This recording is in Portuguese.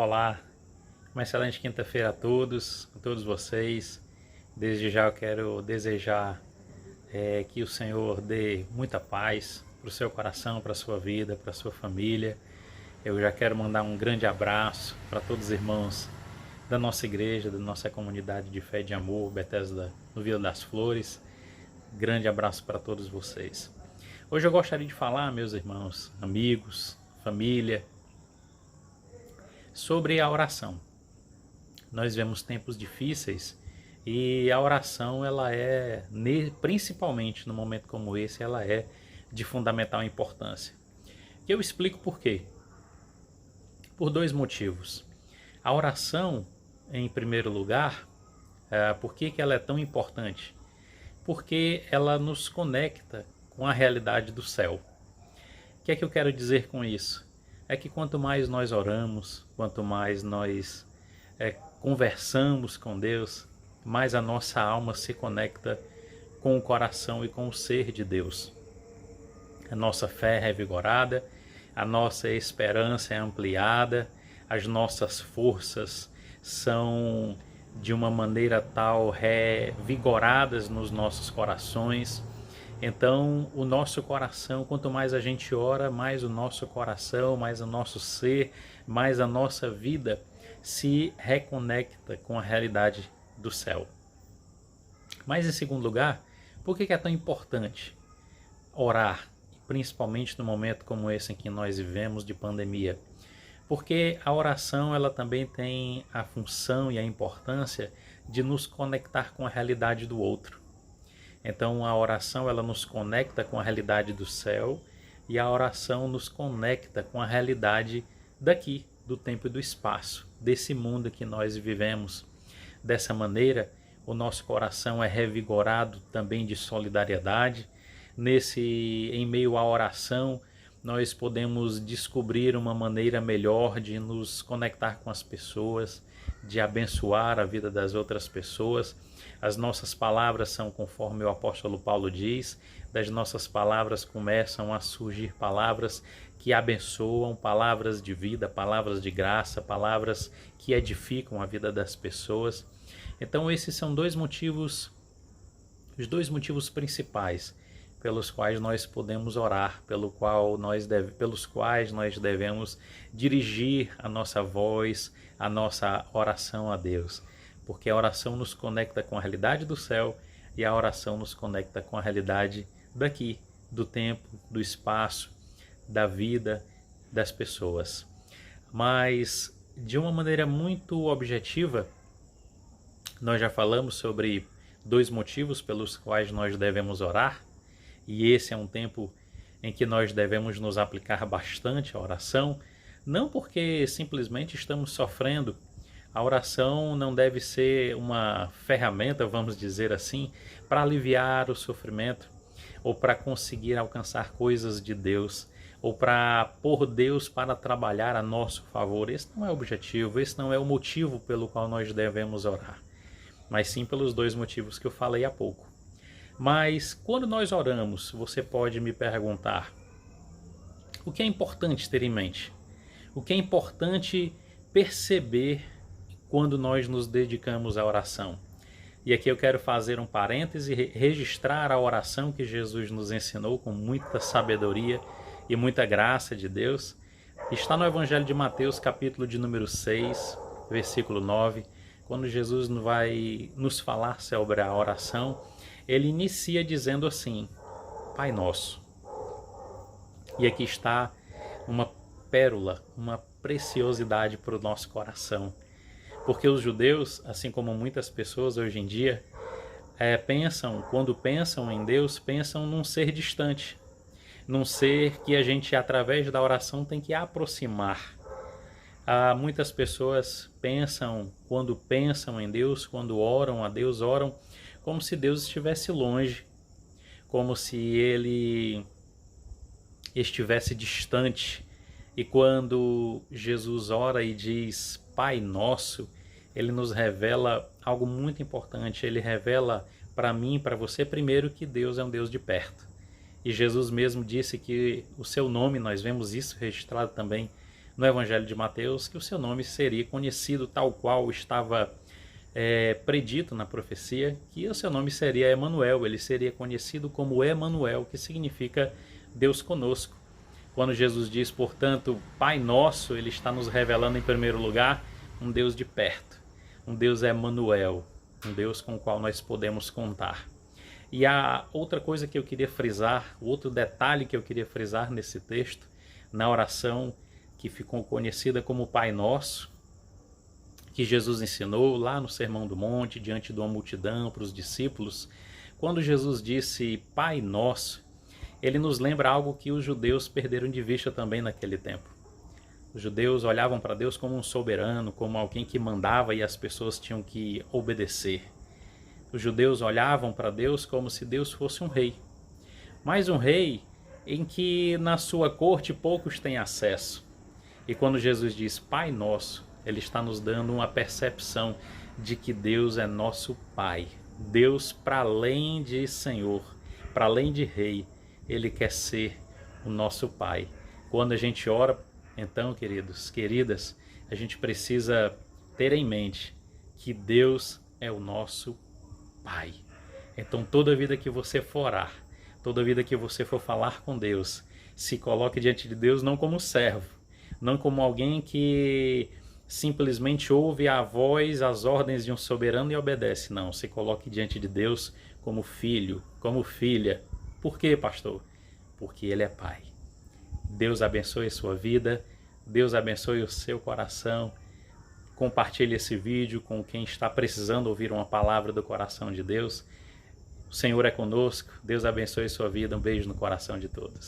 Olá, uma excelente quinta-feira a todos vocês. Desde já eu quero desejar que o Senhor dê muita paz para o seu coração, para a sua vida, para a sua família. Eu já quero mandar um grande abraço para todos os irmãos da nossa igreja, da nossa comunidade de fé e de amor, Bethesda no Vila das Flores. Grande abraço para todos vocês. Hoje eu gostaria de falar, meus irmãos, amigos, família, sobre a oração. Nós vemos tempos difíceis e a oração, ela é, principalmente no momento como esse, ela é de fundamental importância. E eu explico por quê. Por dois motivos. A oração, em primeiro lugar, por que ela é tão importante? Porque ela nos conecta com a realidade do céu. O que é que eu quero dizer com isso? É que quanto mais nós oramos, quanto mais nós conversamos com Deus, mais a nossa alma se conecta com o coração e com o ser de Deus. A nossa fé é revigorada, a nossa esperança é ampliada, as nossas forças são de uma maneira tal revigoradas nos nossos corações. Então, o nosso coração, quanto mais a gente ora, mais o nosso coração, mais o nosso ser, mais a nossa vida se reconecta com a realidade do céu. Mas, em segundo lugar, por que é tão importante orar, principalmente no momento como esse em que nós vivemos de pandemia? Porque a oração, ela também tem a função e a importância de nos conectar com a realidade do outro. Então a oração, ela nos conecta com a realidade do céu e a oração nos conecta com a realidade daqui, do tempo e do espaço, desse mundo que nós vivemos. Dessa maneira, o nosso coração é revigorado também de solidariedade. Em meio à oração, nós podemos descobrir uma maneira melhor de nos conectar com as pessoas, de abençoar a vida das outras pessoas. As nossas palavras são conforme o apóstolo Paulo diz, das nossas palavras começam a surgir palavras que abençoam, palavras de vida, palavras de graça, palavras que edificam a vida das pessoas. Então esses são os dois motivos principais pelos quais nós podemos orar, pelos quais nós devemos dirigir a nossa voz, a nossa oração a Deus. Porque a oração nos conecta com a realidade do céu e a oração nos conecta com a realidade daqui, do tempo, do espaço, da vida das pessoas. Mas, de uma maneira muito objetiva, nós já falamos sobre dois motivos pelos quais nós devemos orar, e esse é um tempo em que nós devemos nos aplicar bastante à oração, não porque simplesmente estamos sofrendo. A oração não deve ser uma ferramenta, vamos dizer assim, para aliviar o sofrimento, ou para conseguir alcançar coisas de Deus, ou para pôr Deus para trabalhar a nosso favor. Esse não é o objetivo, esse não é o motivo pelo qual nós devemos orar, mas sim pelos dois motivos que eu falei há pouco. Mas quando nós oramos, você pode me perguntar, o que é importante ter em mente? O que é importante perceber quando nós nos dedicamos à oração? E aqui eu quero fazer um parêntese e registrar a oração que Jesus nos ensinou com muita sabedoria e muita graça de Deus. Está no Evangelho de Mateus, capítulo de número 6, versículo 9, quando Jesus vai nos falar sobre a oração. Ele inicia dizendo assim, Pai Nosso. E aqui está uma pérola, uma preciosidade para o nosso coração. Porque os judeus, assim como muitas pessoas hoje em dia, quando pensam em Deus, pensam num ser distante. Num ser que a gente, através da oração, tem que aproximar. Muitas pessoas quando pensam em Deus, quando oram a Deus, oram como se Deus estivesse longe, como se Ele estivesse distante. E quando Jesus ora e diz Pai Nosso, Ele nos revela algo muito importante. Ele revela para mim e para você, primeiro, que Deus é um Deus de perto. E Jesus mesmo disse que o seu nome, nós vemos isso registrado também no Evangelho de Mateus que o seu nome seria conhecido tal qual estava predito na profecia, que o seu nome seria Emanuel, ele seria conhecido como Emanuel, que significa Deus conosco. Quando Jesus diz, portanto, Pai Nosso, ele está nos revelando em primeiro lugar um Deus de perto, um Deus Emanuel, um Deus com o qual nós podemos contar. E a outra coisa que eu queria frisar, outro detalhe que eu queria frisar nesse texto, na oração que ficou conhecida como Pai Nosso, que Jesus ensinou lá no Sermão do Monte, diante de uma multidão, para os discípulos, quando Jesus disse Pai Nosso, ele nos lembra algo que os judeus perderam de vista também naquele tempo. Os judeus olhavam para Deus como um soberano, como alguém que mandava e as pessoas tinham que obedecer. Os judeus olhavam para Deus como se Deus fosse um rei. Mas um rei em que na sua corte poucos têm acesso. E quando Jesus diz Pai Nosso, ele está nos dando uma percepção de que Deus é nosso Pai. Deus, para além de Senhor, para além de Rei, ele quer ser o nosso Pai. Quando a gente ora, então, queridos, queridas, a gente precisa ter em mente que Deus é o nosso Pai. Então, toda vida que você for orar, toda vida que você for falar com Deus, se coloque diante de Deus não como servo, não como alguém que simplesmente ouve a voz, as ordens de um soberano e obedece. Não, se coloque diante de Deus como filho, como filha. Por quê, pastor? Porque Ele é Pai. Deus abençoe a sua vida, Deus abençoe o seu coração. Compartilhe esse vídeo com quem está precisando ouvir uma palavra do coração de Deus. O Senhor é conosco, Deus abençoe a sua vida, um beijo no coração de todos.